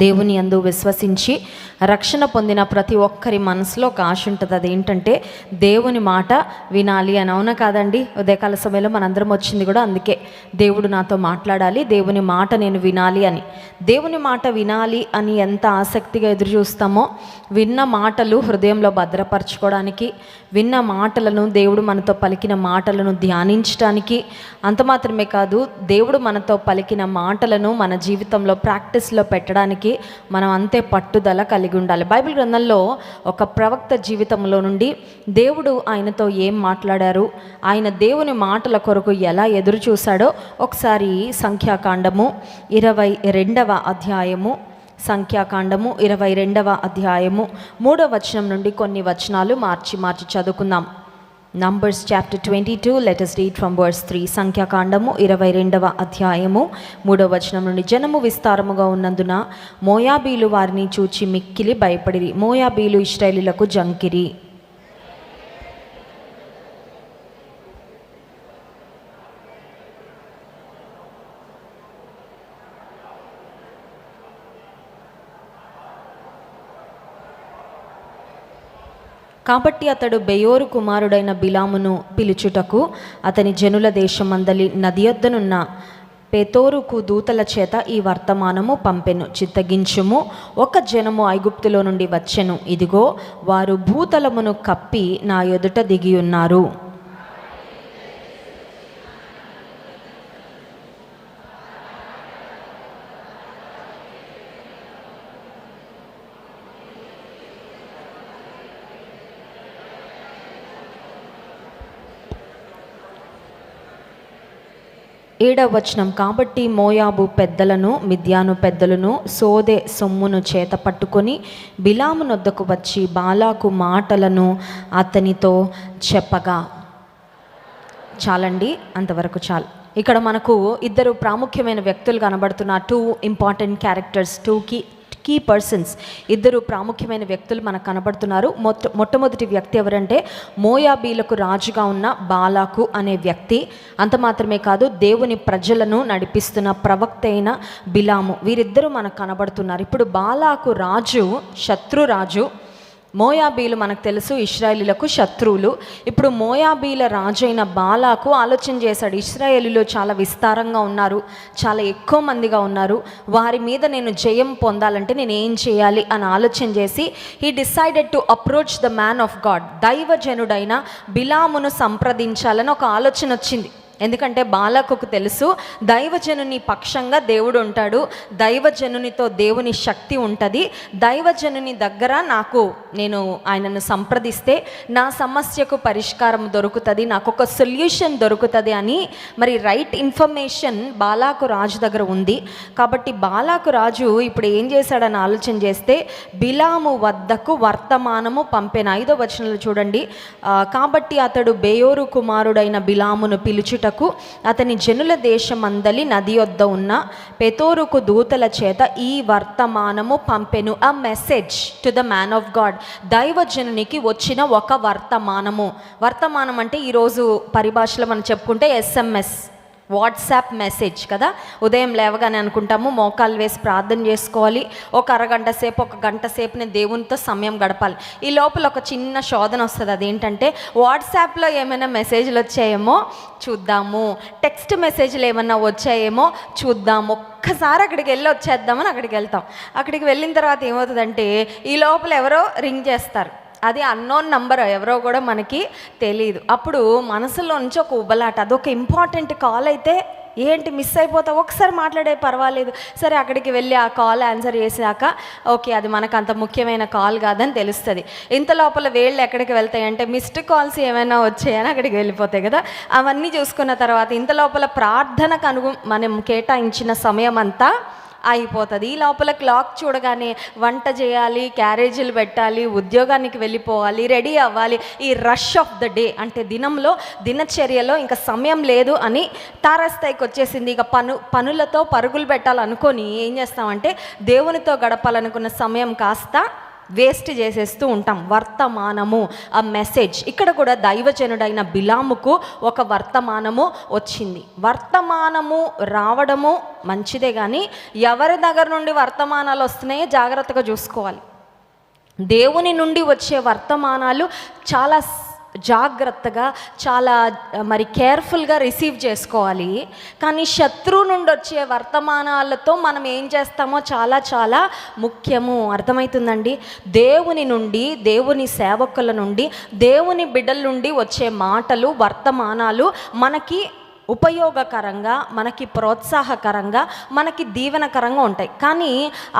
దేవుని యందు విశ్వసించి రక్షణ పొందిన ప్రతి ఒక్కరి మనసులో ఒక ఆశ ఉంటుంది. అదేంటంటే దేవుని మాట వినాలి అని. అవునా కాదండి? ఉదయకాల సమయంలో మనందరం వచ్చింది కూడా అందుకే. దేవుడు నాతో మాట్లాడాలి, దేవుని మాట నేను వినాలి అని. దేవుని మాట వినాలి అని ఎంత ఆసక్తిగా ఎదురు చూస్తామో, విన్న మాటలు హృదయంలో భద్రపరచుకోవడానికి, విన్న మాటలను, దేవుడు మనతో పలికిన మాటలను ధ్యానించడానికి, అంత మాత్రమే కాదు, దేవుడు మనతో పలికిన మాటలను మన జీవితంలో ప్రాక్టీస్లో పెట్టడానికి మనం అంతే పట్టుదల కలిగి ఉండాలి. బైబిల్ గ్రంథంలో ఒక ప్రవక్త జీవితంలో నుండి దేవుడు ఆయనతో ఏం మాట్లాడారు, ఆయన దేవుని మాటల కొరకు ఎలా ఎదురు చూశాడో ఒకసారి సంఖ్యాకాండము 22వ అధ్యాయము, సంఖ్యాకాండము 22వ అధ్యాయము 3వ వచనం నుండి కొన్ని వచనాలు మార్చి చదువుకుందాం. Numbers chapter 22, let us read from verse 3. సంఖ్యాకాండము 22వ అధ్యాయము 3వ వచనం నుండి. జనము విస్తారముగా ఉన్నందున మోయాబీలు వారిని చూచి మిక్కిలి భయపడిరి. మోయాబీలు ఇశ్రాయేలీయులకు జంకిరి. కాబట్టి అతడు బెయోరు కుమారుడైన బిలామును పిలుచుటకు అతని జనుల దేశమందలి నది యొద్దనున్న పెతోరుకు దూతల చేత ఈ వర్తమానము పంపెను. చిత్తగించుము, ఒక జనము ఐగుప్తులో నుండి వచ్చెను. ఇదిగో వారు భూతలమును కప్పి నా ఎదుట దిగి ఉన్నారు. ఏడవ వచనం. కాబట్టి మోయాబు పెద్దలను, మిద్యాను పెద్దలను సోదె సొమ్మును చేత పట్టుకొని బిలాము నొద్దకు వచ్చి బాలాకు మాటలను అతనితో చెప్పగా. చాలండి, అంతవరకు చాలు. ఇక్కడ మనకు ఇద్దరు ప్రాముఖ్యమైన వ్యక్తులు కనబడుతున్న, 2 ఇంపార్టెంట్ క్యారెక్టర్స్, 2 కీ పర్సన్స్, ఇద్దరు ప్రాముఖ్యమైన వ్యక్తులు మనకు కనబడుతున్నారు. మొట్టమొదటి వ్యక్తి ఎవరంటే మోయాబీలకు రాజుగా ఉన్న బాలాకు అనే వ్యక్తి. అంత మాత్రమే కాదు, దేవుని ప్రజలను నడిపిస్తున్న ప్రవక్త అయిన బిలాము. వీరిద్దరూ మనకు కనబడుతున్నారు. ఇప్పుడు బాలాకు రాజు శత్రురాజు, మోయాబీలు మనకు తెలుసు ఇశ్రాయేలీలకు శత్రువులు. ఇప్పుడు మోయాబీల రాజైన బాలాకు ఆలోచన చేశాడు, ఇశ్రాయేలీలు చాలా విస్తారంగా ఉన్నారు, చాలా ఎక్కువ మందిగా ఉన్నారు, వారి మీద నేను జయం పొందాలంటే నేను ఏం చేయాలి అని ఆలోచన చేసి he decided to approach the man of God, దైవజనుడైన బిలామును సంప్రదించాలని ఒక ఆలోచన వచ్చింది. ఎందుకంటే బాలాకుకు తెలుసు, దైవజనుని పక్షంగా దేవుడు ఉంటాడు, దైవజనునితో దేవుని శక్తి ఉంటుంది, దైవజనుని దగ్గర నేను ఆయనను సంప్రదిస్తే నా సమస్యకు పరిష్కారం దొరుకుతుంది, నాకు ఒక సొల్యూషన్ దొరుకుతుంది అని మరి రైట్ ఇన్ఫర్మేషన్ బాలాకు రాజు దగ్గర ఉంది. కాబట్టి బాలాకు రాజు ఇప్పుడు ఏం చేశాడని ఆలోచన చేస్తే బిలాము వద్దకు వర్తమానము పంపెను. 5వ వచనంలో చూడండి. కాబట్టి అతడు బెయోరు కుమారుడైన బిలామును పిలుచుట అతని జనుల దేశమందలి నది యొద్ద ఉన్న పెతోరుకు దూతల చేత ఈ వర్తమానము పంపెను. A message to the man of God. దైవజనునికి వచ్చిన ఒక వర్తమానం అంటే ఈరోజు పరిభాషలో మనం చెప్పుకుంటే SMS, వాట్సాప్ మెసేజ్ కదా. ఉదయం లేవగానే అనుకుంటాము మోకాలు వేసి ప్రార్థన చేసుకోవాలి, ఒక అరగంట సేపు, ఒక గంట సేపు నేను దేవునితో సమయం గడపాలి. ఈ లోపల ఒక చిన్న శోధన వస్తుంది. అదేంటంటే వాట్సాప్లో ఏమైనా మెసేజ్లు వచ్చాయేమో చూద్దాము, టెక్స్ట్ మెసేజ్లు ఏమైనా వచ్చాయేమో చూద్దాము, ఒక్కసారి అక్కడికి వెళ్ళి వచ్చేద్దామని అక్కడికి వెళ్తాం. అక్కడికి వెళ్ళిన తర్వాత ఏమవుతుందంటే ఈ లోపల ఎవరో రింగ్ చేస్తారు. అది అన్నోన్ నంబర్, ఎవరో కూడా మనకి తెలియదు. అప్పుడు మనసులో నుంచి ఒక ఉబలాట, అదొక ఇంపార్టెంట్ కాల్ అయితే ఏంటి మిస్ అయిపోతావు, ఒకసారి మాట్లాడే పర్వాలేదు, సరే అక్కడికి వెళ్ళి ఆ కాల్ ఆన్సర్ చేసాక ఓకే అది మనకు అంత ముఖ్యమైన కాల్ కాదని తెలుస్తుంది. ఇంత లోపల వేళ్ళు ఎక్కడికి వెళ్తాయంటే మిస్డ్ కాల్స్ ఏమైనా వచ్చాయని అక్కడికి వెళ్ళిపోతాయి కదా. అవన్నీ చూసుకున్న తర్వాత ఇంత లోపల ప్రార్థనకు మనం కేటాయించిన సమయం అంతా అయిపోతుంది. ఈ లోపల క్లాక్ చూడగానే వంట చేయాలి, క్యారేజీలు పెట్టాలి, ఉద్యోగానికి వెళ్ళిపోవాలి, రెడీ అవ్వాలి. ఈ రష్ ఆఫ్ ద డే అంటే దినచర్యలో ఇంకా సమయం లేదు అని తారస్థాయికి వచ్చేసింది. ఇక పనులతో పరుగులు పెట్టాలనుకొని ఏం చేస్తామంటే దేవునితో గడపాలనుకున్న సమయం కాస్త వేస్ట్ చేసేస్తూ ఉంటాం. వర్తమానము, ఆ మెసేజ్. ఇక్కడ కూడా దైవజనుడైన బిలాముకు ఒక వర్తమానము వచ్చింది. వర్తమానము రావడము మంచిదే, కానీ ఎవరి దగ్గర నుండి వర్తమానాలు వస్తున్నాయో జాగ్రత్తగా చూసుకోవాలి. దేవుని నుండి వచ్చే వర్తమానాలు చాలా జాగ్రత్తగా, చాలా కేర్ఫుల్గా రిసీవ్ చేసుకోవాలి. కానీ శత్రువు నుండి వచ్చే వర్తమానాలతో మనం ఏం చేస్తామో చాలా చాలా ముఖ్యము. అర్థమవుతుందండి? దేవుని నుండి, దేవుని సేవకుల నుండి, దేవుని బిడ్డల నుండి వచ్చే మాటలు, వర్తమానాలు మనకి ఉపయోగకరంగా, మనకి ప్రోత్సాహకరంగా, మనకి దీవెనకరంగా ఉంటాయి. కానీ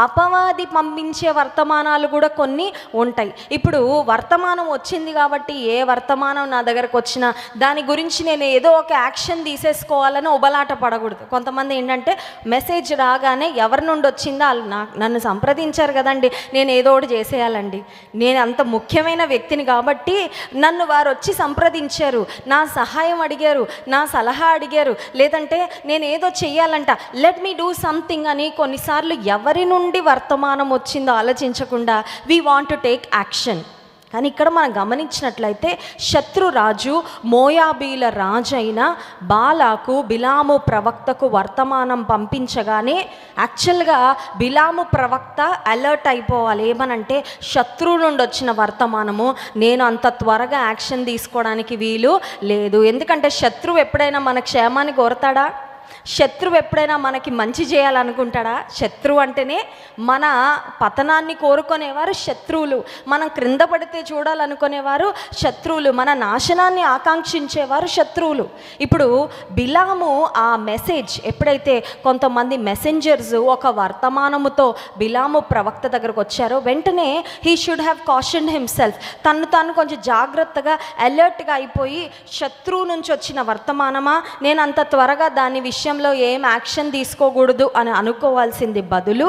అపవాది పంపించే వర్తమానాలు కూడా కొన్ని ఉంటాయి. ఇప్పుడు వర్తమానం వచ్చింది కాబట్టి ఏ వర్తమానం నా దగ్గరకు వచ్చినా దాని గురించి నేను ఏదో ఒక యాక్షన్ తీసేసుకోవాలని ఉబలాట పడకూడదు. కొంతమంది ఏంటంటే మెసేజ్ రాగానే ఎవరి నుండి వచ్చిందో వాళ్ళు నన్ను సంప్రదించారు కదండి, నేను ఏదో ఒకటి చేసేయాలండి, నేను అంత ముఖ్యమైన వ్యక్తిని కాబట్టి నన్ను వారు వచ్చి సంప్రదించారు, నా సహాయం అడిగారు, నా సలహా అడిగారు, లేదంటే నేను ఏదో చెయ్యాలంట, లెట్ మీ డూ సంథింగ్ అని కొన్నిసార్లు ఎవరి నుండి వర్తమానం వచ్చిందో ఆలోచించకుండా we want to take action. కానీ ఇక్కడ మనం గమనించినట్లయితే శత్రురాజు, మోయాబీల రాజు అయిన బాలాకు బిలాము ప్రవక్తకు వర్తమానం పంపించగానే యాక్చువల్గా బిలాము ప్రవక్త అలర్ట్ అయిపోవాలి. ఏమనంటే శత్రువు నుండి వచ్చిన వర్తమానము, నేను అంత త్వరగా యాక్షన్ తీసుకోవడానికి వీలు లేదు. ఎందుకంటే శత్రువు ఎప్పుడైనా మన క్షేమాన్ని కోరతాడా? శత్రువు ఎప్పుడైనా మనకి మంచి చేయాలనుకుంటాడా? శత్రువు అంటేనే మన పతనాన్ని కోరుకునేవారు శత్రువులు, మనం క్రింద పడితే చూడాలనుకునేవారు శత్రువులు, మన నాశనాన్ని ఆకాంక్షించేవారు శత్రువులు. ఇప్పుడు బిలాము ఆ మెసేజ్ ఎప్పుడైతే కొంతమంది మెసెంజర్స్ ఒక వర్తమానముతో బిలాము ప్రవక్త దగ్గరకు వచ్చారో వెంటనే he should have cautioned himself. తాను కొంచెం జాగ్రత్తగా అలర్ట్గా అయిపోయి, శత్రువు నుంచి వచ్చిన వర్తమానమా, నేను అంత త్వరగా దాని విషయంలో ఏం యాక్షన్ తీసుకోకూడదు అని అనుకోవాల్సింది బదులు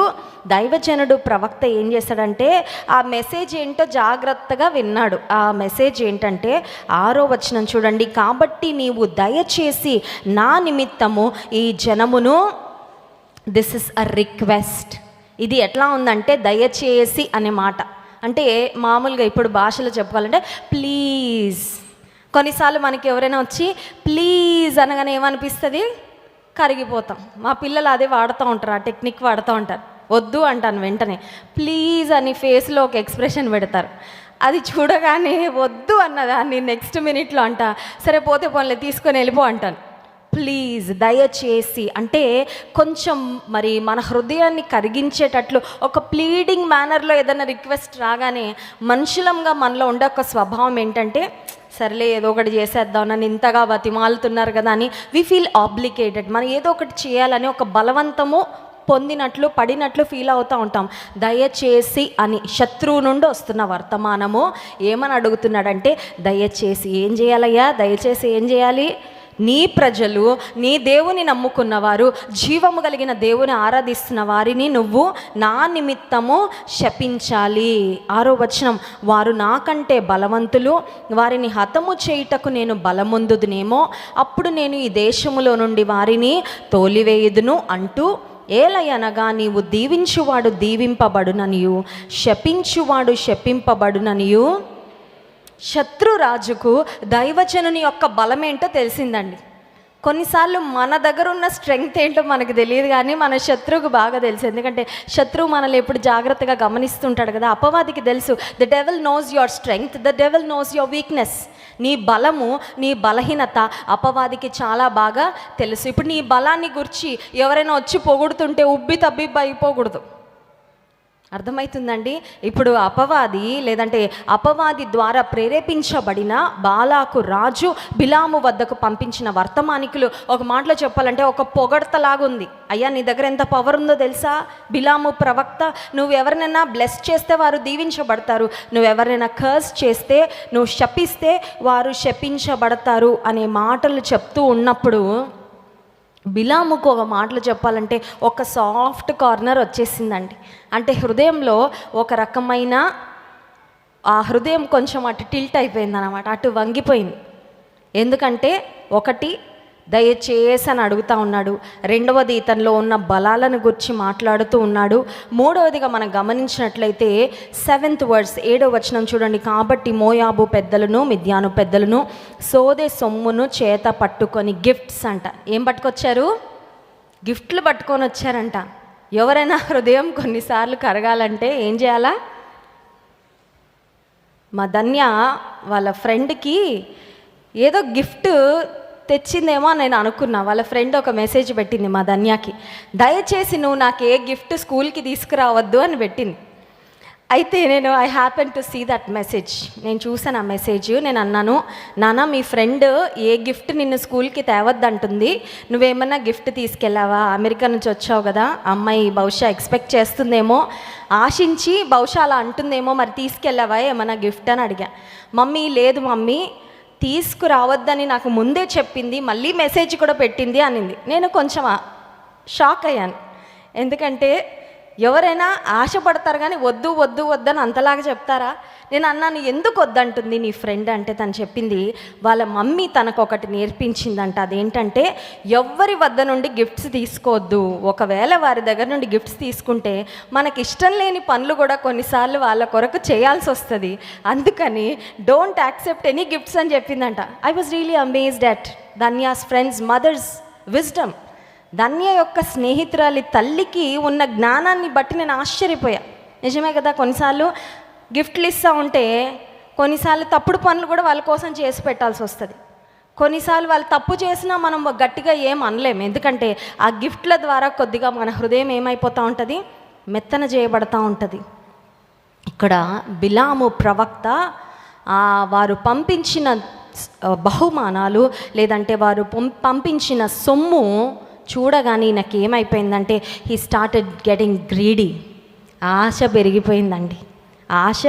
దైవజనుడు ప్రవక్త ఏం చేశాడంటే ఆ మెసేజ్ ఏంటో జాగ్రత్తగా విన్నాడు. ఆ మెసేజ్ ఏంటంటే 6వ వచనం చూడండి. కాబట్టి నీవు దయచేసి నా నిమిత్తము ఈ జనమును, దిస్ ఇస్ అ రిక్వెస్ట్. ఇది ఎట్లా ఉందంటే దయచేసి అనే మాట అంటే మామూలుగా ఇప్పుడు భాషలో చెప్పుకోవాలంటే ప్లీజ్. కొన్నిసార్లు మనకి ఎవరైనా వచ్చి ప్లీజ్ అనగానే ఏమనిపిస్తుంది? కరిగిపోతాం. మా పిల్లలు అదే వాడుతూ ఉంటారు, ఆ టెక్నిక్ వాడుతూ ఉంటారు. వద్దు అంటాను వెంటనే ప్లీజ్ అని ఫేస్లో ఒక ఎక్స్ప్రెషన్ పెడతారు. అది చూడగానే వద్దు అన్నదాన్ని నెక్స్ట్ మినిట్లో అంట, సరే పోతే పోన్లే తీసుకొని వెళ్ళిపో అంటాను. ప్లీజ్, దయచేసి అంటే కొంచెం మన హృదయాన్ని కరిగించేటట్లు ఒక ప్లీడింగ్ మేనర్లో ఏదైనా రిక్వెస్ట్ రాగానే మనుషులంగా మనలో ఉండే ఒక స్వభావం ఏంటంటే సర్లే ఏదో ఒకటి చేసేద్దాం, నన్ను ఇంతగా బతిమాలుతున్నారు కదా అని వి ఫీల్ ఆబ్లికేటెడ్. మనం ఏదో ఒకటి చేయాలని ఒక బలవంతము పొందినట్లు, పడినట్లు ఫీల్ అవుతూ ఉంటాం. దయచేసి అని శత్రువు నుండి వస్తున్న వర్తమానము ఏమని అడుగుతున్నాడంటే దయచేసి ఏం చేయాలయ్యా? దయచేసి ఏం చేయాలి? నీ ప్రజలు, నీ దేవుని నమ్ముకున్నవారు, జీవము కలిగిన దేవుని ఆరాధిస్తున్న వారిని నువ్వు నా నిమిత్తము శపించాలి. 6వ వచనం, వారు నాకంటే బలవంతులు, వారిని హతము చేయుటకు నేను బలముందునేమో, అప్పుడు నేను ఈ దేశములో నుండి వారిని తోలివేయుదును అంటూ, ఏలయనగా నీవు దీవించువాడు దీవింపబడుననియు, శపించువాడు శపింపబడుననియు. శత్రురాజుకు దైవజనుని యొక్క బలమేంటో తెలిసిందండి. కొన్నిసార్లు మన దగ్గర ఉన్న స్ట్రెంగ్త్ ఏంటో మనకు తెలియదు, కానీ మన శత్రువుకు బాగా తెలుసు. ఎందుకంటే శత్రువు మనల్ని ఎప్పుడు జాగ్రత్తగా గమనిస్తుంటాడు కదా. అపవాదికి తెలుసు, the devil knows your strength, the devil knows your weakness. నీ బలము, నీ బలహీనత అపవాదికి చాలా బాగా తెలుసు. ఇప్పుడు నీ బలాన్ని గురించి ఎవరైనా వచ్చి పొగుడుతుంటే ఉబ్బి తబ్బిబ్బి అయిపోకూడదు. అర్థమవుతుందండి? ఇప్పుడు అపవాది ద్వారా ప్రేరేపించబడిన బాలాకు రాజు బిలాము వద్దకు పంపించిన వర్తమానికులు ఒక మాటలో చెప్పాలంటే ఒక పొగడతలాగుంది. అయ్యా నీ దగ్గర ఎంత పవర్ ఉందో తెలుసా? బిలాము ప్రవక్త, నువ్వు ఎవరినైనా బ్లెస్ చేస్తే వారు దీవించబడతారు, నువ్వు ఎవరైనా కర్స్ చేస్తే, నువ్వు శపిస్తే వారు శపించబడతారు అనే మాటలు చెప్తూ ఉన్నప్పుడు బిలాముకు ఒక మాటలు చెప్పాలంటే ఒక సాఫ్ట్ కార్నర్ వచ్చేసిందండి. అంటే హృదయంలో ఒక రకమైన ఆ హృదయం కొంచెం అటు టిల్ట్ అయిపోయింది అన్నమాట, అటు వంగిపోయింది. ఎందుకంటే ఒకటి, దయచేసి అని అడుగుతూ ఉన్నాడు. రెండవది ఇతనిలో ఉన్న బలాలను గురించి మాట్లాడుతూ ఉన్నాడు. మూడవదిగా మనం గమనించినట్లయితే 7th verse 7వ వచనం చూడండి. కాబట్టి మోయాబు పెద్దలను మిద్యాను పెద్దలను సోదె సొమ్మును చేత పట్టుకొని గిఫ్ట్స్ అంట. ఏం పట్టుకొచ్చారు? గిఫ్ట్లు పట్టుకొని వచ్చారంట. ఎవరైనా హృదయం కొన్నిసార్లు కరగాలంటే ఏం చేయాలా? మా ధన్య వాళ్ళ ఫ్రెండ్కి ఏదో గిఫ్ట్ తెచ్చిందేమో నేను అనుకున్నా. వాళ్ళ ఫ్రెండ్ ఒక మెసేజ్ పెట్టింది మా ధన్యకి, దయచేసి నువ్వు నాకు ఏ గిఫ్ట్ స్కూల్కి తీసుకురావద్దు అని పెట్టింది. అయితే I happen to see that message. నేను చూసాను ఆ మెసేజ్. నేను అన్నాను, నాన్న మీ ఫ్రెండ్ ఏ గిఫ్ట్ నిన్ను స్కూల్కి తేవద్దంటుంది, నువ్వేమన్నా గిఫ్ట్ తీసుకెళ్ళావా? అమెరికా నుంచి వచ్చావు కదా, అమ్మాయి బహుశా ఎక్స్పెక్ట్ చేస్తుందేమో, ఆశించి బహుశా అలా అంటుందేమో, మరి తీసుకెళ్ళావా ఏమన్నా గిఫ్ట్ అని అడిగా. మమ్మీ లేదు మమ్మీ, తీసుకురావద్దని నాకు ముందే చెప్పింది, మళ్ళీ మెసేజ్ కూడా పెట్టింది అనింది. నేను కొంచెం షాక్ అయ్యాను. ఎందుకంటే ఎవరైనా ఆశపడతారు కానీ వద్దు వద్దు వద్దని అంతలాగా చెప్తారా? నేను అన్నాను, ఎందుకు వద్దంటుంది నీ ఫ్రెండ్ అంటే తను చెప్పింది వాళ్ళ మమ్మీ తనకు ఒకటి నేర్పించిందంట. అదేంటంటే ఎవ్వరి వద్ద నుండి గిఫ్ట్స్ తీసుకోవద్దు. ఒకవేళ వారి దగ్గర నుండి గిఫ్ట్స్ తీసుకుంటే మనకి ఇష్టం లేని పనులు కూడా కొన్నిసార్లు వాళ్ళ కొరకు చేయాల్సి వస్తుంది. అందుకని డోంట్ యాక్సెప్ట్ ఎనీ గిఫ్ట్స్ అని చెప్పిందంట. I was really amazed at Dhanya's friends mother's wisdom. Dhanya యొక్క స్నేహితురాలి తల్లికి ఉన్న జ్ఞానాన్ని బట్టి నేను ఆశ్చర్యపోయా. నిజమే కదా, కొన్నిసార్లు గిఫ్ట్లు ఇస్తూ ఉంటే కొన్నిసార్లు తప్పుడు పనులు కూడా వాళ్ళ కోసం చేసి పెట్టాల్సి వస్తుంది. కొన్నిసార్లు వాళ్ళు తప్పు చేసినా మనం గట్టిగా ఏం అనలేము. ఎందుకంటే ఆ గిఫ్ట్ల ద్వారా కొద్దిగా మన హృదయం ఏమైపోతూ ఉంటుంది, మెత్తన చేయబడతా ఉంటుంది. ఇక్కడ బిలాము ప్రవక్త వారు పంపించిన బహుమానాలు లేదంటే వారు పంపించిన సొమ్ము చూడగానే నాకు ఏమైపోయిందంటే హీ స్టార్టెడ్ గెటింగ్ గ్రీడీ. ఆశ పెరిగిపోయిందండి, ఆశ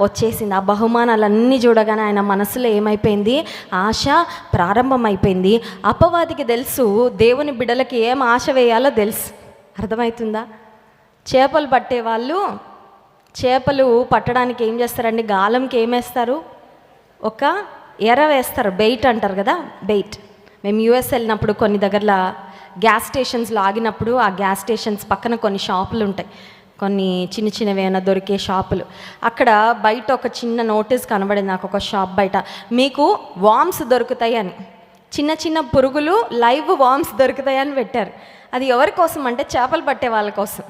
వచ్చేసింది. ఆ బహుమానాలన్నీ చూడగానే ఆయన మనసులో ఏమైపోయింది, ఆశ ప్రారంభమైపోయింది. అపవాదికి తెలుసు దేవుని బిడ్డలకి ఏం ఆశ వేయాలో తెలుసు. అర్థమవుతుందా? చేపలు పట్టేవాళ్ళు చేపలు పట్టడానికి ఏం చేస్తారండి, గాలంకి ఏమేస్తారు, ఒక ఎర వేస్తారు, బెయిట్ అంటారు కదా, బెయిట్. మేము యూఎస్ వెళ్ళినప్పుడు కొన్ని దగ్గరలో గ్యాస్ స్టేషన్స్లో ఆగినప్పుడు ఆ గ్యాస్ స్టేషన్స్ పక్కన కొన్ని షాపులు ఉంటాయి, కొన్ని చిన్న చిన్నవి ఏమైనా దొరికే షాపులు. అక్కడ బయట ఒక చిన్న నోటీస్ కనబడింది నాకు, ఒక షాప్ బయట మీకు వామ్స్ దొరుకుతాయి అని, చిన్న చిన్న పురుగులు లైవ్ వామ్స్ దొరుకుతాయని పెట్టారు. అది ఎవరి కోసం అంటే చేపలు పట్టే వాళ్ళ కోసం.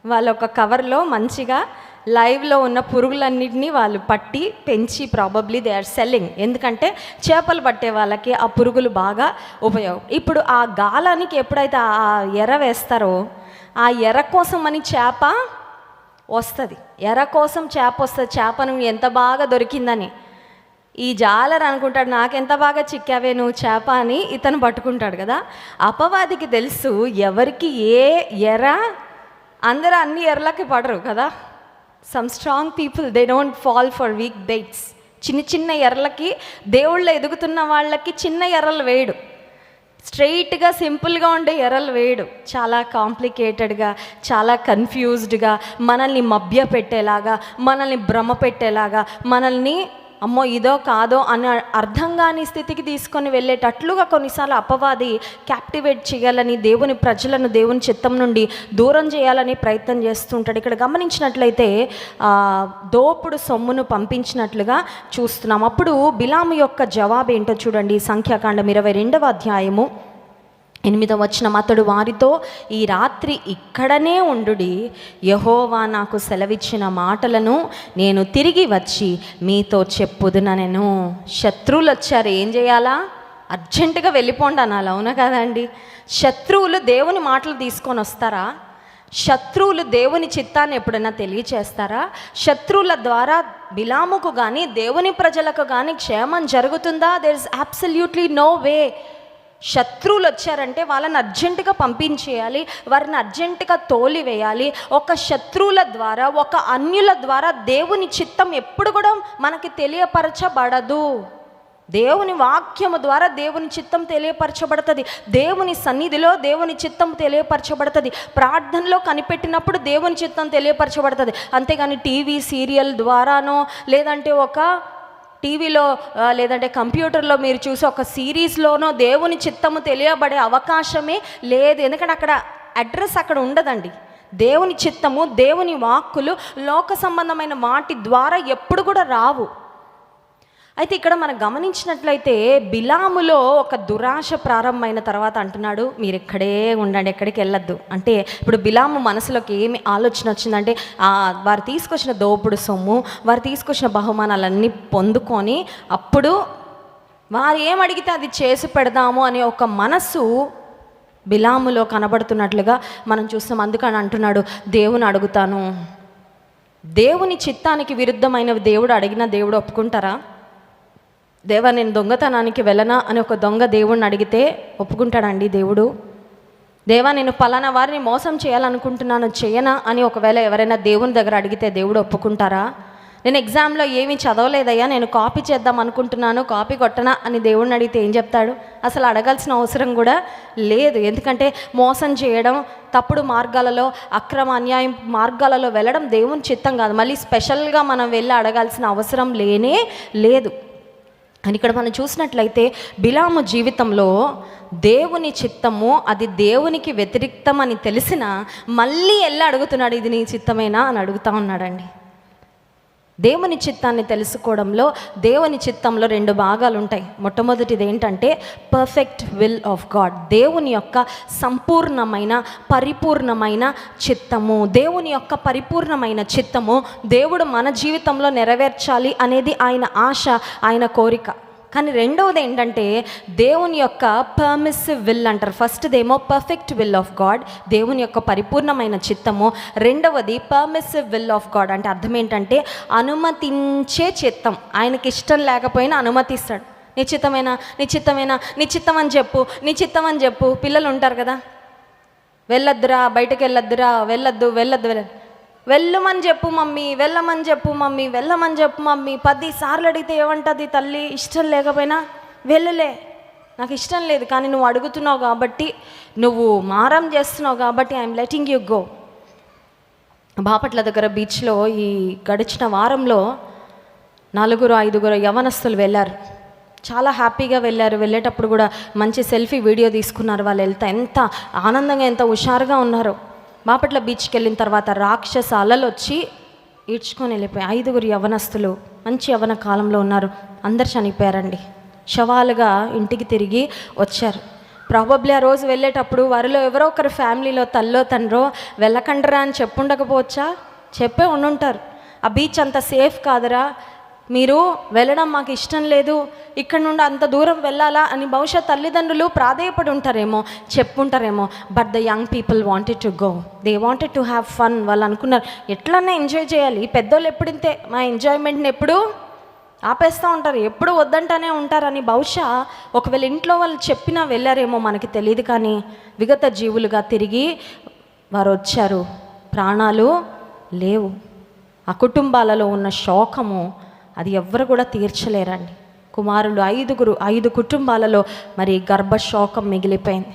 వాళ్ళు ఒక కవర్లో మంచిగా లైవ్లో ఉన్న పురుగులన్నింటినీ వాళ్ళు పట్టి పెంచి ప్రాబబ్లీ దే ఆర్ సెల్లింగ్. ఎందుకంటే చేపలు పట్టే వాళ్ళకి ఆ పురుగులు బాగా ఉపయోగం. ఇప్పుడు ఆ గాలానికి ఎప్పుడైతే ఆ ఎర వేస్తారో ఆ ఎర కోసం అని చేప వస్తుంది, ఎర కోసం చేప వస్తుంది. చేపను ఎంత బాగా దొరికిందని ఈ జాలర్ అనుకుంటాడు, నాకెంత బాగా చిక్కావే నువ్వు చేప అని ఇతను పట్టుకుంటాడు కదా. అపవాదికి తెలుసు ఎవరికి ఏ ఎర, అందరూ అన్ని ఎర్రలకి పడరు కదా. Some strong people they don't fall for weak baits. చిన్న చిన్న ఎర్రలకి, దేవుళ్ళు ఎదుగుతున్న వాళ్ళకి చిన్న ఎర్రలు వేయడు, స్ట్రెయిట్గా సింపుల్గా ఉండే ఎర్రలు వేయడు. చాలా కాంప్లికేటెడ్గా, చాలా కన్ఫ్యూజ్డ్గా, మనల్ని మభ్య పెట్టేలాగా, మనల్ని భ్రమ పెట్టేలాగా, మనల్ని అమ్మో ఇదో కాదో అనే అర్థం కాని స్థితికి తీసుకొని వెళ్ళేటట్లుగా కొన్నిసార్లు అపవాది క్యాప్టివేట్ చేయాలని, దేవుని ప్రజలను దేవుని చిత్తం నుండి దూరం చేయాలని ప్రయత్నం చేస్తుంటాడు. ఇక్కడ గమనించినట్లయితే దోపుడు సొమ్మును పంపించినట్లుగా చూస్తున్నాం. అప్పుడు బిలాము యొక్క జవాబు ఏంటో చూడండి. సంఖ్యాకాండం 22వ అధ్యాయము 8వ వచనం. అతడు వారితో, ఈ రాత్రి ఇక్కడనే ఉండుడి, యెహోవా నాకు సెలవిచ్చిన మాటలను నేను తిరిగి వచ్చి మీతో చెప్పుదునెను. శత్రువులు వచ్చారు, ఏం చేయాలా? అర్జెంటుగా వెళ్ళిపోండి అనాలి. అవునా కదండి? శత్రువులు దేవుని మాటలు తీసుకొని వస్తారా? శత్రువులు దేవుని చిత్తాన్ని ఎప్పుడైనా తెలియచేస్తారా? శత్రువుల ద్వారా బిలాముకు కానీ దేవుని ప్రజలకు కానీ క్షేమం జరుగుతుందా? There is absolutely no way. శత్రువులు వచ్చారంటే వాళ్ళని అర్జెంటుగా పంపించేయాలి, వారిని అర్జెంటుగా తోలివేయాలి. ఒక శత్రువుల ద్వారా, ఒక అన్యుల ద్వారా దేవుని చిత్తం ఎప్పుడు కూడా మనకి తెలియపరచబడదు. దేవుని వాక్యము ద్వారా దేవుని చిత్తం తెలియపరచబడుతుంది. దేవుని సన్నిధిలో దేవుని చిత్తం తెలియపరచబడుతుంది. ప్రార్థనలో కనిపెట్టినప్పుడు దేవుని చిత్తం తెలియపరచబడుతుంది. అంతేగాని టీవీ సీరియల్ ద్వారానో లేదంటే ఒక టీవీలో లేదంటే కంప్యూటర్లో మీరు చూసి ఒక సిరీస్లోనో దేవుని చిత్తము తెలియబడే అవకాశమే లేదు. ఎందుకంటే అక్కడ అడ్రస్ అక్కడ ఉండదండి. దేవుని చిత్తము, దేవుని వాక్కులు లోక సంబంధమైన వాటి ద్వారా ఎప్పుడు కూడా రావు. అయితే ఇక్కడ మనం గమనించినట్లయితే బిలాములో ఒక దురాశ ప్రారంభమైన తర్వాత అంటున్నాడు, మీరు ఇక్కడే ఉండండి, ఎక్కడికి వెళ్ళొద్దు. అంటే ఇప్పుడు బిలాము మనసులోకి ఏమి ఆలోచన వచ్చిందంటే, వారు తీసుకొచ్చిన దోపుడు సొమ్ము, వారు తీసుకొచ్చిన బహుమానాలన్నీ పొందుకొని అప్పుడు వారు ఏమడిగితే అది చేసి పెడదాము అనే ఒక మనసు బిలాములో కనబడుతున్నట్లుగా మనం చూస్తాం. అందుకని అంటున్నాడు, దేవుని అడుగుతాను. దేవుని చిత్తానికి విరుద్ధమైన దేవుడు అడిగిన దేవుడు ఒప్పుకుంటారా? దేవా నేను దొంగతనానికి వెళ్ళనా అని ఒక దొంగ దేవుడిని అడిగితే ఒప్పుకుంటాడండి దేవుడు? దేవా నేను పలానా వారిని మోసం చేయాలనుకుంటున్నాను, చేయనా అని ఒకవేళ ఎవరైనా దేవుని దగ్గర అడిగితే దేవుడు ఒప్పుకుంటారా? నేను ఎగ్జామ్లో ఏమీ చదవలేదయ్యా, నేను కాపీ చేద్దాం అనుకుంటున్నాను, కాపీ కొట్టనా అని దేవుడిని అడిగితే ఏం చెప్తాడు? అసలు అడగాల్సిన అవసరం కూడా లేదు. ఎందుకంటే మోసం చేయడం, తప్పుడు మార్గాలలో, అక్రమ అన్యాయం మార్గాలలో వెళ్ళడం దేవుని చిత్తం కాదు. మళ్ళీ స్పెషల్గా మనం వెళ్ళి అడగాల్సిన అవసరం లేనే లేదు. అని ఇక్కడ మనం చూసినట్లయితే బిలాము జీవితంలో దేవుని చిత్తము అది దేవునికి వ్యతిరేక్తం అని తెలిసిన మళ్ళీ వెళ్ళి అడుగుతున్నాడు, ఇది నీ చిత్తమేనా అని అడుగుతూ ఉన్నాడండి. దేవుని చిత్తాన్ని తెలుసుకోవడంలో, దేవుని చిత్తంలో 2 భాగాలు ఉంటాయి. మొట్టమొదటిది ఏంటంటే పర్ఫెక్ట్ విల్ ఆఫ్ గాడ్, దేవుని యొక్క సంపూర్ణమైన పరిపూర్ణమైన చిత్తము. దేవుని యొక్క పరిపూర్ణమైన చిత్తము దేవుడు మన జీవితంలో నెరవేర్చాలి అనేది ఆయన ఆశ, ఆయన కోరిక. కానీ రెండవది ఏంటంటే దేవుని యొక్క పర్మిసివ్ విల్ అంటారు. ఫస్ట్దేమో పర్ఫెక్ట్ విల్ ఆఫ్ గాడ్, దేవుని యొక్క పరిపూర్ణమైన చిత్తము. రెండవది పర్మిసివ్ విల్ ఆఫ్ గాడ్ అంటే అర్థం ఏంటంటే అనుమతించే చిత్తం. ఆయనకి ఇష్టం లేకపోయినా అనుమతిస్తాడు. నిశ్చితమేనా, నిశ్చితమేనా, నిశ్చితం అని చెప్పు, నిశ్చితం అని చెప్పు. పిల్లలు ఉంటారు కదా, వెళ్ళొద్దురా, బయటకు వెళ్ళొద్దురా, వెళ్ళొద్దు వెళ్ళొద్దు వెళ్ళదు, వెళ్ళమని చెప్పు మమ్మీ, వెళ్ళమని చెప్పు మమ్మీ, వెళ్ళమని చెప్పు మమ్మీ. 10 సార్లు అడిగితే ఏమంటుంది తల్లి? ఇష్టం లేకపోయినా వెళ్ళలే, నాకు ఇష్టం లేదు, కానీ నువ్వు అడుగుతున్నావు కాబట్టి, నువ్వు మారం చేస్తున్నావు కాబట్టి I'm letting you go. Bapatla దగ్గర బీచ్లో ఈ గడిచిన వారంలో 4-5 యవనస్తులు వెళ్ళారు. చాలా హ్యాపీగా వెళ్ళారు. వెళ్ళేటప్పుడు కూడా మంచి సెల్ఫీ వీడియో తీసుకున్నారు. వాళ్ళు ఎంత ఆనందంగా, ఎంత హుషారుగా ఉన్నారు. బాపట్ల బీచ్కి వెళ్ళిన తర్వాత రాక్షస అలలు వచ్చి ఈడ్చుకొని వెళ్ళిపోయి 5 యవనస్తులు మంచి యవన కాలంలో ఉన్నారు, అందరు చనిపోయారండి. శవాలుగా ఇంటికి తిరిగి వచ్చారు. ప్రాబబ్లీ ఆ రోజు వెళ్ళేటప్పుడు వారిలో ఎవరో ఒకరు ఫ్యామిలీలో తల్లో తండ్రో వెళ్ళకండరా అని చెప్పుండకపోవచ్చా? చెప్పే ఉండుంటారు, ఆ బీచ్ అంత సేఫ్ కాదురా, మీరు వెళ్ళడం మాకు ఇష్టం లేదు, ఇక్కడ నుండి అంత దూరం వెళ్ళాలా అని బహుశా తల్లిదండ్రులు ప్రాధేయపడి ఉంటారేమో, చెప్పుంటారేమో. But the young people wanted to go, they wanted to have fun. వాళ్ళు అనుకున్నారు ఎట్లన్నా ఎంజాయ్ చేయాలి. పెద్దోళ్ళు ఎప్పుడింతే మా ఎంజాయ్మెంట్ని ఎప్పుడు ఆపేస్తూ ఉంటారు, ఎప్పుడు వద్దంటానే ఉంటారని బహుశా ఒకవేళ ఇంట్లో వాళ్ళు చెప్పినా వెళ్ళారేమో మనకి తెలియదు. కానీ విగత జీవులుగా తిరిగి వారు వచ్చారు, ప్రాణాలు లేవు. ఆ కుటుంబాలలో ఉన్న శోకము అది ఎవ్వరు కూడా తీర్చలేరండి. కుమారులు 5 కుటుంబాలలో మరి గర్భశోకం మిగిలిపోయింది.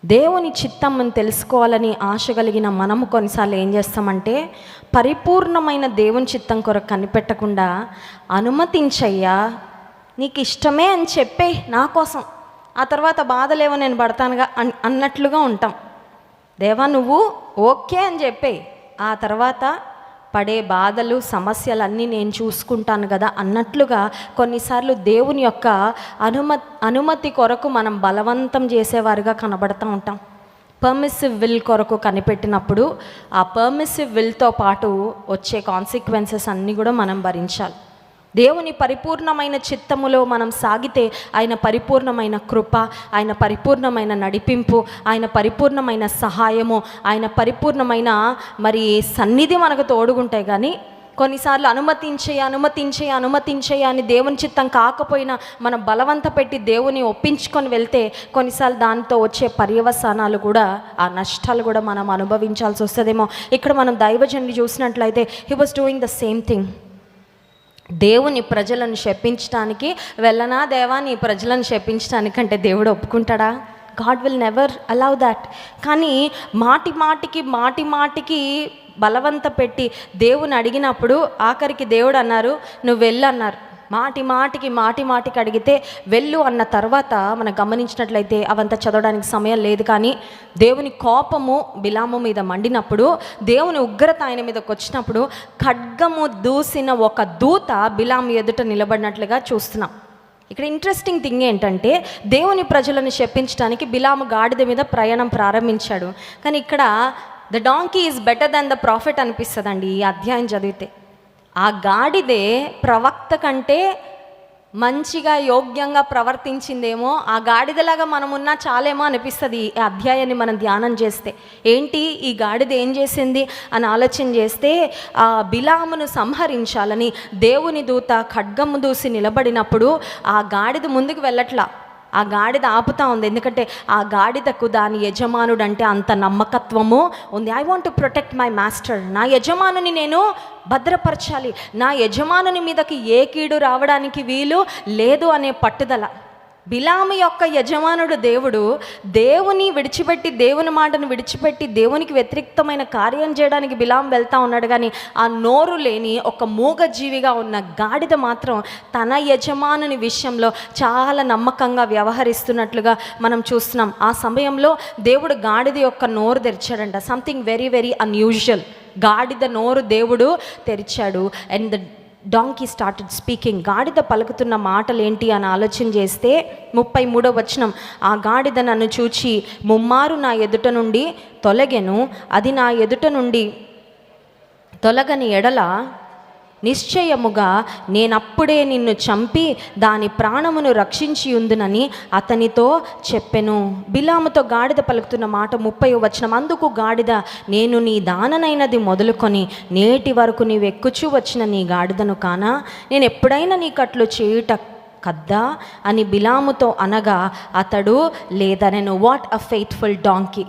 దేవుని చిత్తం తెలుసుకోవాలని ఆశ కలిగిన మనము కొన్నిసార్లు ఏం చేస్తామంటే పరిపూర్ణమైన దేవుని చిత్తం కొరకు కనిపెట్టకుండా అనుమతించయ్యా, నీకు ఇష్టమే అని చెప్పే నా కోసం, ఆ తర్వాత బాధలేవో నేను పడతానుగా అన్నట్లుగా ఉంటాం. దేవా నువ్వు ఓకే అని చెప్పే, ఆ తర్వాత పడే బాధలు సమస్యలన్నీ నేను చూసుకుంటాను కదా అన్నట్లుగా కొన్నిసార్లు దేవుని యొక్క అనుమతి కొరకు మనం బలవంతం చేసేవారిగా కనబడుతూ ఉంటాం. పర్మిసివ్ విల్ కొరకు కనిపెట్టినప్పుడు ఆ పర్మిసివ్ విల్తో పాటు వచ్చే కాన్సిక్వెన్సెస్ అన్నీ కూడా మనం భరించాలి. దేవుని పరిపూర్ణమైన చిత్తములో మనం సాగితే ఆయన పరిపూర్ణమైన కృప, ఆయన పరిపూర్ణమైన నడిపింపు, ఆయన పరిపూర్ణమైన సహాయము, ఆయన పరిపూర్ణమైన మరి సన్నిధి మనకు తోడుగుంటాయి. కానీ కొన్నిసార్లు అనుమతించే అని దేవుని చిత్తం కాకపోయినా మనం బలవంత పెట్టి దేవుని ఒప్పించుకొని వెళ్తే కొన్నిసార్లు దాంతో వచ్చే పర్యవసానాలు కూడా, ఆ నష్టాలు కూడా మనం అనుభవించాల్సి వస్తుందేమో. ఇక్కడ మనం దైవజనుని చూసినట్లయితే he was doing the same thing. దేవుని ప్రజలను శపించడానికి వెళ్ళనా దేవా, నీ ప్రజలను శపించడానికంటే దేవుడు ఒప్పుకుంటాడా? God will never allow that. కానీ మాటి మాటికి బలవంత పెట్టి దేవుని అడిగినప్పుడు ఆఖరికి దేవుడు అన్నారు, నువ్వు వెళ్ళన్నారు. మాటికి అడిగితే వెళ్ళు అన్న తర్వాత మనం గమనించినట్లయితే అవంతా చదవడానికి సమయం లేదు, కానీ దేవుని కోపము బిలాము మీద మండినప్పుడు, దేవుని ఉగ్రత ఆయన మీదకి వచ్చినప్పుడు ఖడ్గము దూసిన ఒక దూత బిలాము ఎదుట నిలబడినట్లుగా చూస్తున్నాం. ఇక్కడ ఇంట్రెస్టింగ్ థింగ్ ఏంటంటే, దేవుని ప్రజలను శపించడానికి బిలాము గాడిద మీద ప్రయాణం ప్రారంభించాడు. కానీ ఇక్కడ the donkey is better than the profit అనిపిస్తుందండి ఈ అధ్యాయం చదివితే. ఆ గాడిదే ప్రవక్త కంటే మంచిగా యోగ్యంగా ప్రవర్తించిందేమో, ఆ గాడిదలాగా మనం ఉన్నా చాలేమో అనిపిస్తుంది ఈ అధ్యాయాన్ని మనం ధ్యానం చేస్తే. ఏంటి ఈ గాడిద ఏం చేసింది అని ఆలోచన చేస్తే, ఆ బిలామును సంహరించాలని దేవుని దూత ఖడ్గము దూసి నిలబడినప్పుడు ఆ గాడిద ముందుకు వెళ్ళట్లా, ఆ గాడిద ఆపుతా ఉంది. ఎందుకంటే ఆ గాడిదకు దాని యజమానుడు అంటే అంత నమ్మకత్వము ఉంది. I want to protect my master, నా యజమానుని నేను భద్రపరచాలి, నా యజమానుని మీదకి ఏ కీడు రావడానికి వీలు లేదు అనే పట్టుదల. బిలాము యొక్క యజమానుడు దేవుడు. దేవుని విడిచిపెట్టి, దేవుని మాటను విడిచిపెట్టి దేవునికి వ్యతిరేక్తమైన కార్యం చేయడానికి బిలాము వెళ్తా ఉన్నాడు. కానీ ఆ నోరు లేని ఒక మూగజీవిగా ఉన్న గాడిద మాత్రం తన యజమానుని విషయంలో చాలా నమ్మకంగా వ్యవహరిస్తున్నట్లుగా మనం చూస్తున్నాం. ఆ సమయంలో దేవుడు గాడిద యొక్క నోరు తెరిచాడంట. Something very very unusual. గాడిద నోరు దేవుడు తెరిచాడు. And the donkey started speaking. గాడిద పలుకుతున్న మాటలు ఏంటి అని ఆలోచన చేస్తే 33వ వచనం, ఆ గాడిద నన్ను చూచి ముమ్మారు నా ఎదుట నుండి తొలగెను, అది నా ఎదుట నుండి తొలగని ఎడల నిశ్చయముగా నేనప్పుడే నిన్ను చంపి దాని ప్రాణమును రక్షించి ఉందునని అతనితో చెప్పెను. బిలాముతో గాడిద పలుకుతున్న మాట 30వ వచనం, అందుకు గాడిద, నేను నీ దాననైనది మొదలుకొని నేటి వరకు నీవు ఎక్కుచూ వచ్చిన నీ గాడిదను కానా, నేను ఎప్పుడైనా నీకట్లు చేయుట కద్దా అని బిలాముతో అనగా అతడు లేదనెను. What a faithful donkey.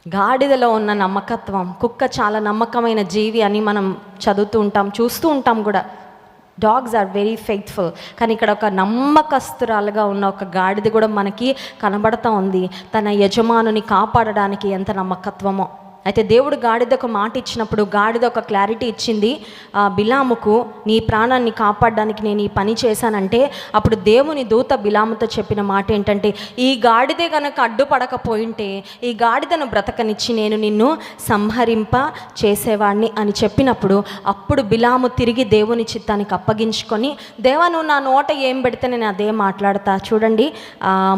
గాడిదలో ఉన్న నమ్మకత్వం. కుక్క చాలా నమ్మకమైన జీవి అని మనం చదువుతూ ఉంటాం, చూస్తూ ఉంటాం కూడా. Dogs are very faithful. కానీ ఇక్కడ ఒక నమ్మకస్తురాలుగా ఉన్న ఒక గాడిద కూడా మనకి కనబడతా ఉంది, తన యజమానుని కాపాడడానికి ఎంత నమ్మకత్వమో. అయితే దేవుడు గాడిదకు మాట ఇచ్చినప్పుడు గాడిద ఒక క్లారిటీ ఇచ్చింది బిలాముకు, నీ ప్రాణాన్ని కాపాడడానికి నేను ఈ పని చేశానంటే అప్పుడు దేవుని దూత బిలాముతో చెప్పిన మాట ఏంటంటే, ఈ గాడిదే కనుక అడ్డుపడకపోయింటే ఈ గాడిదను బ్రతకనిచ్చి నేను నిన్ను సంహరింప చేసేవాడిని అని చెప్పినప్పుడు అప్పుడు బిలాము తిరిగి దేవుని చిత్తానికి అప్పగించుకొని, దేవా నువ్వు నా నోట ఏం పెడితే నేను అదే మాట్లాడతా. చూడండి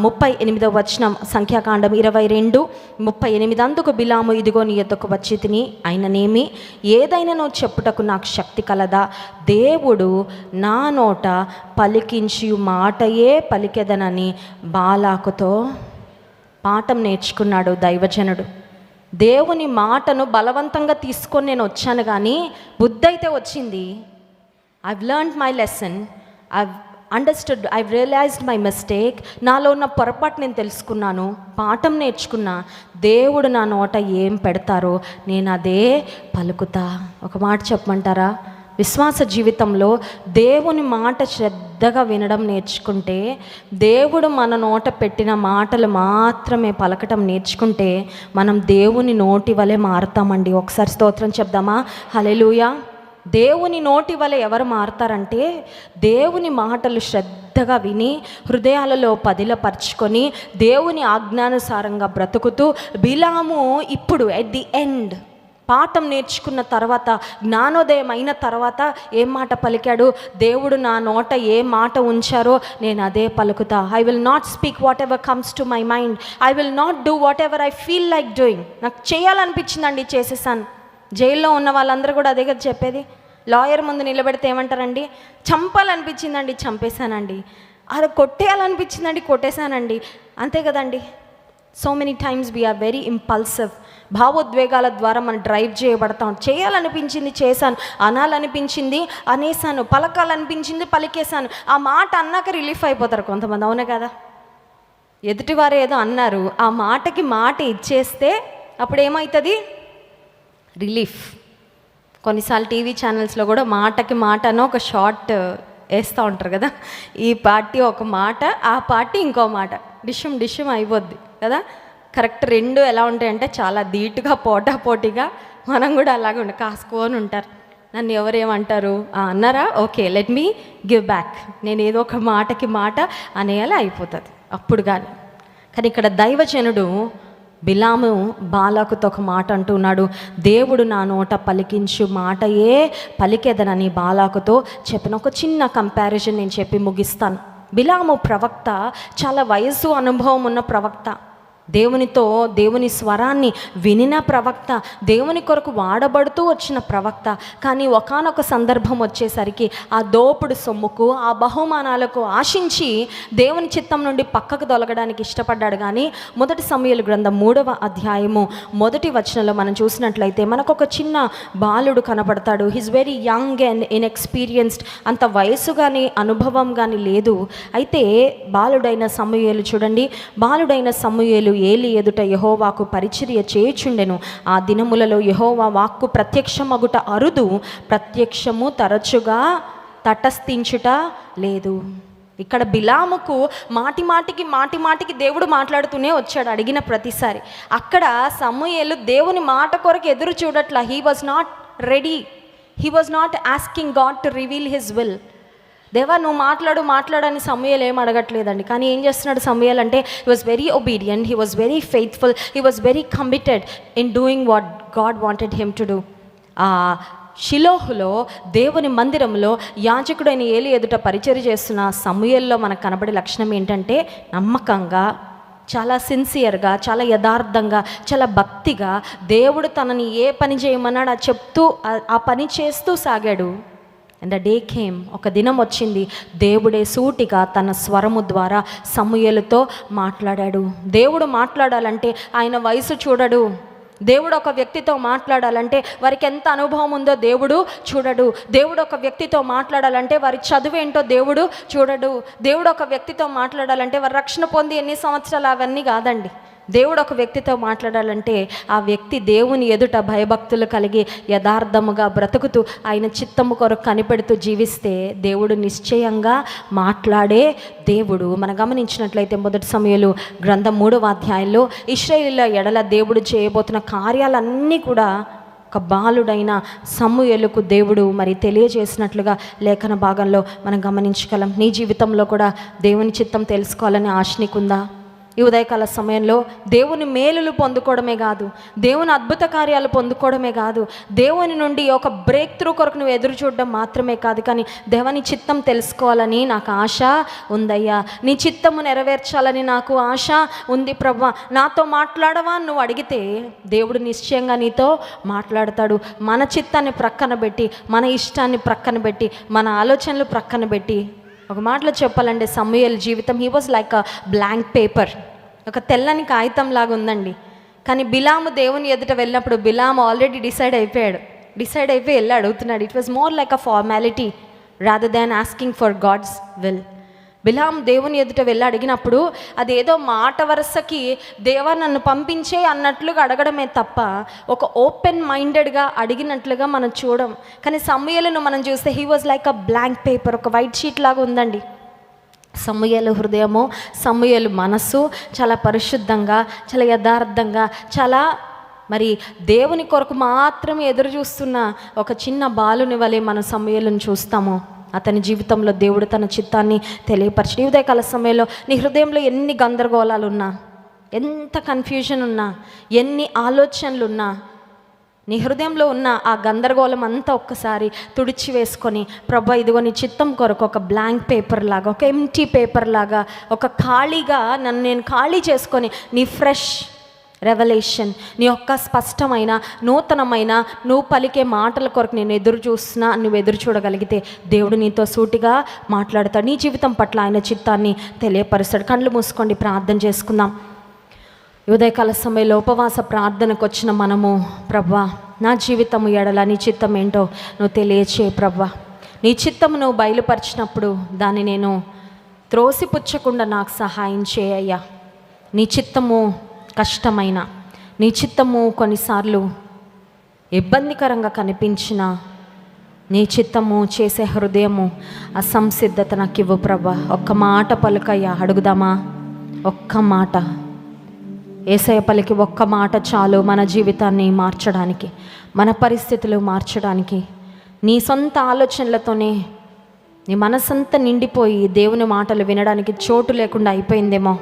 38వ వచనం, సంఖ్యాకాండం 22:38, అందుకు బిలాము, ఇదిగో నీ యొద్దకు వచ్చి తిని అయిననేమి ఏదైనా నువ్వు చెప్పుటకు నాకు శక్తి కలదా, దేవుడు నా నోట పలికించి మాటయే పలికెదనని బాలాకుతో పాఠం నేర్చుకున్నాడు దైవజనుడు. దేవుని మాటను బలవంతంగా తీసుకొని నేను వచ్చాను, కానీ బుద్ధి అయితే వచ్చింది. I've learned my lesson, I've understood, I realised my mistake. నాలో ఉన్న పొరపాటు నేను తెలుసుకున్నాను, పాఠం నేర్చుకున్నా. దేవుడు నా నోట ఏం పెడతారో నేను అదే పలుకుతా. ఒక మాట చెప్పమంటారా? విశ్వాస జీవితంలో దేవుని మాట శ్రద్ధగా వినడం నేర్చుకుంటే, దేవుడు మన నోట పెట్టిన మాటలు మాత్రమే పలకటం నేర్చుకుంటే మనం దేవుని నోటి వలె మారుతామండి. ఒకసారి స్తోత్రం చెప్దామా? హల్లెలూయా. దేవుని నోటి వలె ఎవరు మారుతారంటే, దేవుని మాటలు శ్రద్ధగా విని హృదయాలలో పదిలపరుచుకొని దేవుని ఆజ్ఞానుసారంగా బ్రతుకుతూ బిలాము ఇప్పుడు ఎట్ ది ఎండ్ పాఠం నేర్చుకున్న తర్వాత, జ్ఞానోదయం అయిన తర్వాత ఏం మాట పలికాడు? దేవుడు నా నోట ఏ మాట ఉంచారో నేను అదే పలుకుతా. I will not speak whatever comes to my mind, I will not do whatever I feel like doing. నాకు చేయాలనిపించిందండి, చేసేసాను. జైల్లో ఉన్న వాళ్ళందరూ కూడా అదే కదా చెప్పేది. లాయర్ ముందు నిలబెడితే ఏమంటారండి? చంపాలనిపించిందండి, చంపేశానండి. అది కొట్టేయాలనిపించిందండి, కొట్టేశానండి. అంతే కదండి. So many times we are very impulsive. భావోద్వేగాల ద్వారా మనం డ్రైవ్ చేయబడతాం. చేయాలనిపించింది చేశాను, అనాలనిపించింది అనేసాను, పలకాలనిపించింది పలికేశాను. ఆ మాట అన్నాక రిలీఫ్ అయిపోతారు కొంతమంది, అవునే కదా? ఎదుటివారు ఏదో అన్నారు, ఆ మాటకి మాట ఇచ్చేస్తే అప్పుడు ఏమవుతుంది? రిలీఫ్. కొన్నిసార్లు టీవీ ఛానల్స్లో కూడా మాటకి మాట అని ఒక షార్ట్ వేస్తూ ఉంటారు కదా. ఈ పార్టీ ఒక మాట, ఆ పార్టీ ఇంకో మాట, డిషం అయిపోద్ది కదా. కరెక్ట్ రెండు ఎలా ఉంటాయంటే చాలా ధీటుగా పోటాపోటీగా మనం కూడా అలాగే ఉండి కాసుకోని ఉంటారు. నన్ను ఎవరేమంటారు అన్నారా, okay let me give back, నేను ఏదో ఒక మాటకి మాట అనేయాలి, అయిపోతుంది అప్పుడు. కానీ ఇక్కడ దైవజనుడు బిలాము బాలాకుతో ఒక మాట అంటున్నాడు, దేవుడు నా నోట పలికించు మాటయే పలికేదనని బాలాకుతో చెప్పిన ఒక చిన్న కంపారిజన్ నేను చెప్పి ముగిస్తాను. బిలాము ప్రవక్త, చాలా వయసు అనుభవం ఉన్న ప్రవక్త, దేవుని స్వరాన్ని వినిన ప్రవక్త, దేవుని కొరకు వాడబడుతూ వచ్చిన ప్రవక్త. కానీ ఒకానొక సందర్భం వచ్చేసరికి ఆ దోపుడు సొమ్ముకు, ఆ బహుమానాలకు ఆశించి దేవుని చిత్తం నుండి పక్కకు తొలగడానికి ఇష్టపడ్డాడు. కానీ మొదటి సమూయేలు గ్రంథం 3వ అధ్యాయము 1వ వచనంలో మనం చూసినట్లయితే మనకు ఒక చిన్న బాలుడు కనపడతాడు. He's very young and inexperienced, అంత వయసు కానీ అనుభవం కానీ లేదు. అయితే బాలుడైన సమూయేలు చూడండి, బాలుడైన సమూయేలు ఏలి ఎదుట యెహోవాకు పరిచర్య చేయుచుండెను. ఆ దినములలో యెహోవా వాక్కు ప్రత్యక్షమగుట అరుదు, ప్రత్యక్షము తరచుగా తటస్థించుట లేదు. ఇక్కడ బిలాముకు మాటి మాటికి దేవుడు మాట్లాడుతూనే వచ్చాడు అడిగిన ప్రతిసారి. అక్కడ సమూయేలు దేవుని మాట కొరకు ఎదురు చూడట్లా. He was not ready, he was not asking God to reveal his will. దేవా నువ్వు మాట్లాడని సమూయేలు ఏం అడగట్లేదండి. కానీ ఏం చేస్తున్నాడు సమూయేలు అంటే, he was very obedient, he was very faithful, he was very committed in doing what God wanted him to do. ఆ షిలోహులో దేవుని మందిరంలో యాజకుడైన ఏలి ఎదుట పరిచర్య చేస్తున్న సమూయేల్లో మనకు కనబడే లక్షణం ఏంటంటే, నమ్మకంగా, చాలా సిన్సియర్గా, చాలా యథార్థంగా, చాలా భక్తిగా దేవుడు తనని ఏ పని చేయమన్నాడు చెప్తూ ఆ పని చేస్తూ సాగాడు. అండ్ ద డే కేమ్, ఒక దినం వచ్చింది, దేవుడే సూటిగా తన స్వరము ద్వారా సమూయేలుతో మాట్లాడాడు. దేవుడు మాట్లాడాలంటే ఆయన వయసు చూడడు. దేవుడు ఒక వ్యక్తితో మాట్లాడాలంటే వారికి ఎంత అనుభవం ఉందో దేవుడు చూడడు. దేవుడు ఒక వ్యక్తితో మాట్లాడాలంటే వారి చదువేంటో దేవుడు చూడడు. దేవుడు ఒక వ్యక్తితో మాట్లాడాలంటే వారి రక్షణ పొంది ఎన్ని సంవత్సరాలు, అవన్నీ కాదండి. దేవుడు ఒక వ్యక్తితో మాట్లాడాలంటే ఆ వ్యక్తి దేవుని ఎదుట భయభక్తులు కలిగి యథార్థముగా బ్రతుకుతూ ఆయన చిత్తము కొరకు కనిపెడుతూ జీవిస్తే దేవుడు నిశ్చయంగా మాట్లాడే దేవుడు. మనం గమనించినట్లయితే మొదటి సమూయేలు గ్రంథం 3వ అధ్యాయంలో ఇశ్రాయేలీయుల ఎడల దేవుడు చేయబోతున్న కార్యాలన్నీ కూడా ఒక బాలుడైన సమూయేలుకు దేవుడు మరి తెలియజేసినట్లుగా లేఖన భాగంలో మనం గమనించగలం. నీ జీవితంలో కూడా దేవుని చిత్తం తెలుసుకోవాలని ఆశ నీకుందా? ఈ ఉదయకాల సమయంలో దేవుని మేలులు పొందుకోవడమే కాదు, దేవుని అద్భుత కార్యాలు పొందుకోవడమే కాదు, దేవుని నుండి ఒక బ్రేక్ త్రూ కొరకు నువ్వు ఎదురు చూడడం మాత్రమే కాదు, కానీ దేవుని చిత్తం తెలుసుకోవాలని నాకు ఆశ ఉందయ్యా, నీ చిత్తము నెరవేర్చాలని నాకు ఆశ ఉంది ప్రభువా, నాతో మాట్లాడవా నువ్వు అడిగితే దేవుడు నిశ్చయంగా నీతో మాట్లాడతాడు. మన చిత్తాన్ని ప్రక్కన పెట్టి, మన ఇష్టాన్ని ప్రక్కన పెట్టి, మన ఆలోచనలు ప్రక్కన పెట్టి, ఒక మాటలో చెప్పాలంటే సమూయేలు జీవితం, he was like a blank paper, ఒక తెల్లని కాగితం లాగా ఉందండి. కానీ బిలాము దేవుని ఎదుట వెళ్ళినప్పుడు బిలాము ఆల్రెడీ డిసైడ్ అయిపోయి వెళ్ళి అడుగుతున్నాడు. It was more like a formality rather than asking for God's will. బిలాము దేవుని ఎదుట వెళ్ళి అడిగినప్పుడు అదేదో మాట వరుసకి దేవా నన్ను పంపించే అన్నట్లుగా అడగడమే తప్ప ఒక ఓపెన్ మైండెడ్గా అడిగినట్లుగా మనం చూడం. కానీ సమూయేలును మనం చూస్తే he was like a blank paper, ఒక వైట్ షీట్ లాగా ఉందండి. సమూయేలు హృదయము, సమూయేలు మనస్సు చాలా పరిశుద్ధంగా, చాలా యథార్థంగా, చాలా మరి దేవుని కొరకు మాత్రమే ఎదురు చూస్తున్న ఒక చిన్న బాలుని వలె మనం సమూయేలును చూస్తాము. అతని జీవితంలో దేవుడు తన చిత్తాన్ని తెలియపరచడు. ఈ ఉదయకాల సమయంలో నీ హృదయంలో ఎన్ని గందరగోళాలు ఉన్నా, ఎంత కన్ఫ్యూజన్ ఉన్నా, ఎన్ని ఆలోచనలు ఉన్నా, నీ హృదయంలో ఉన్న ఆ గందరగోళం అంతా ఒక్కసారి తుడిచి వేసుకొని, ప్రభా ఇదిగో నీ చిత్తం కొరకు ఒక బ్లాంక్ పేపర్ లాగా, ఒక ఎంటీ పేపర్ లాగా, ఒక ఖాళీగా నన్ను నేను ఖాళీ చేసుకొని నీ ఫ్రెష్ రెవల్యూషన్, నీ యొక్క స్పష్టమైన నూతనమైన నువ్వు పలికే మాటల కొరకు నేను ఎదురు చూస్తున్నా. నువ్వు ఎదురు చూడగలిగితే దేవుడు నీతో సూటిగా మాట్లాడతాడు, నీ జీవితం పట్ల ఆయన చిత్తాన్ని తెలియపరుస్తాడు. కళ్ళు మూసుకోండి, ప్రార్థన చేసుకుందాం. ఉదయకాల సమయంలో ఉపవాస ప్రార్థనకు వచ్చిన మనము, ప్రభా నా జీవితము ఎడల నీ చిత్తం ఏంటో నువ్వు తెలియచే ప్రభా. నీ చిత్తము నువ్వు బయలుపరిచినప్పుడు దాన్ని నేను త్రోసిపుచ్చకుండా నాకు సహాయం చేయయ్యా. నీ చిత్తము కష్టమైన, నీ చిత్తము కొన్నిసార్లు ఇబ్బందికరంగా కనిపించిన, నీ చిత్తము చేసే హృదయము అసంసిద్ధత నాకు ఇవ్వు ప్రభా. ఒక్క మాట పలుకయ్యా, అడుగుదామా? ఒక్క మాట యేసయ్య పలికి ఒక్క మాట చాలు మన జీవితాన్ని మార్చడానికి, మన పరిస్థితులు మార్చడానికి నీ సొంత ఆలోచనలతోనే నీ మనసంతా నిండిపోయి దేవుని మాటలు వినడానికి చోటు లేకుండా అయిపోయిందేమో.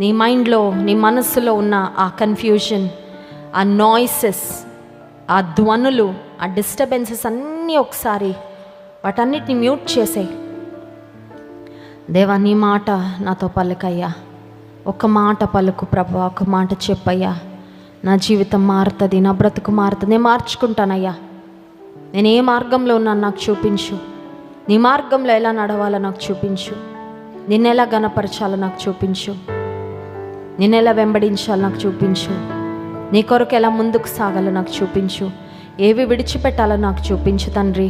నీ మైండ్లో, నీ మనస్సులో ఉన్న ఆ కన్ఫ్యూజన్, ఆ నాయిసెస్, ఆ ధ్వనులు, ఆ డిస్టర్బెన్సెస్ అన్నీ ఒకసారి వాటన్నిటిని మ్యూట్ చేసేయి. దేవా, నీ మాట నాతో పలుకయ్యా. ఒక మాట పలుకు ప్రభా, ఒక మాట చెప్పయ్యా. నా జీవితం మారుతుంది, నా బ్రతుకు మారుతుంది, నేను మార్చుకుంటానయ్యా. నేను ఏ మార్గంలో ఉన్నాను నాకు చూపించు. నీ మార్గంలో ఎలా నడవాలో నాకు చూపించు. నిన్నెలా గణపరచాలో నాకు చూపించు. నిన్నెలా వెంబడించాలో నాకు చూపించు. నీ కొరకు ఎలా ముందుకు సాగాలో నాకు చూపించు. ఏవి విడిచిపెట్టాలో నాకు చూపించు తండ్రి.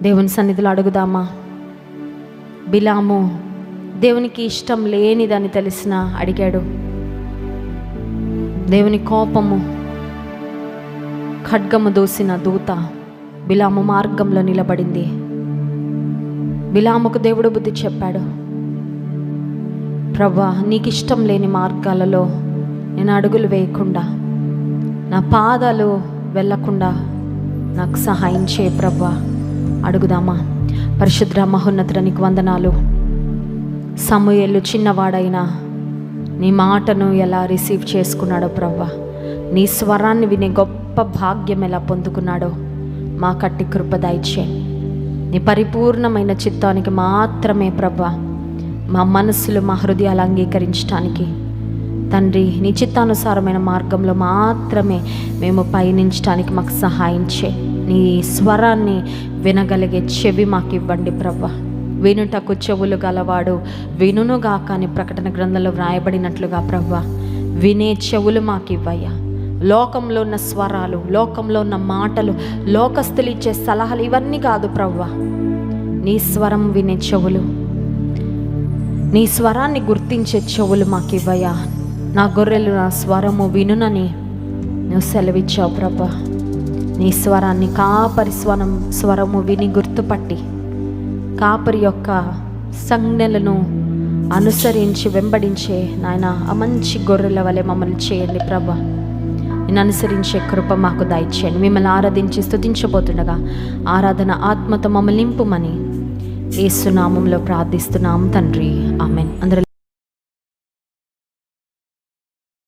దేవుని సన్నిధిలో అడుగుదామా? బిలాము దేవునికి ఇష్టం లేనిదని తెలిసిన అడిగాడు. దేవుని కోపము ఖడ్గము దూసిన దూత బిలాము మార్గంలో నిలబడింది. బిలాముకు దేవుడు బుద్ధి చెప్పాడు. ప్రభా, నీకు ఇష్టం లేని మార్గాలలో నేను అడుగులు వేయకుండా, నా పాదాలు వెళ్ళకుండా నాకు సహాయం చేయ ప్రభా. అడుగుదామా? పరిశుద్ధ మహోన్నతుడ, నీకు వందనాలు. సమూయేలు చిన్నవాడైనా నీ మాటను ఎలా రిసీవ్ చేసుకున్నాడో ప్రభా, నీ స్వరాన్ని వినే గొప్ప భాగ్యం ఎలా పొందుకున్నాడో మా కట్టి కృప దయచేయండి. నీ పరిపూర్ణమైన చిత్తానికి మాత్రమే ప్రభా మా మనస్సులు, మా హృదయాలు అంగీకరించడానికి తండ్రి, నీ చిత్తానుసారమైన మార్గంలో మాత్రమే మేము పయనించడానికి మాకు సహాయం చేయి. నీ స్వరాన్ని వినగలిగే చెవి మాకు ఇవ్వండి ప్రభా. వినుటకు చెవులు గలవాడు వినుగాక అని ప్రకటన గ్రంథంలో వ్రాయబడినట్లుగా ప్రభా, వినే చెవులు మాకు ఇవ్వయ్యా. లోకంలో ఉన్న స్వరాలు, లోకంలో ఉన్న మాటలు, లోకస్తులు ఇచ్చే సలహాలు ఇవన్నీ కాదు ప్రభా. నీ స్వరం వినే చెవులు, నీ స్వరాన్ని గుర్తించే చెవులు మాకు ఇవ్వయ్యా. నా గొర్రెలు నా స్వరము వినునని నువ్వు సెలవిచ్చావు ప్రభా. నీ స్వరాన్ని, కాపరి స్వరము విని గుర్తుపట్టి కాపరి యొక్క సంజ్ఞలను అనుసరించి వెంబడించే నాయన ఆ మంచి గొర్రెల వలె మమ్మల్ని చేయండి ప్రభా. నేను అనుసరించే కృప మాకు దయచేయండి. మిమ్మల్ని ఆరాధించి స్తుతించబోతుండగా ఆరాధన ఆత్మతో మమ్మల్ని నింపుమని యేసు నామములో ప్రార్థిస్తున్నాం తండ్రి, ఆమేన్. అందరూ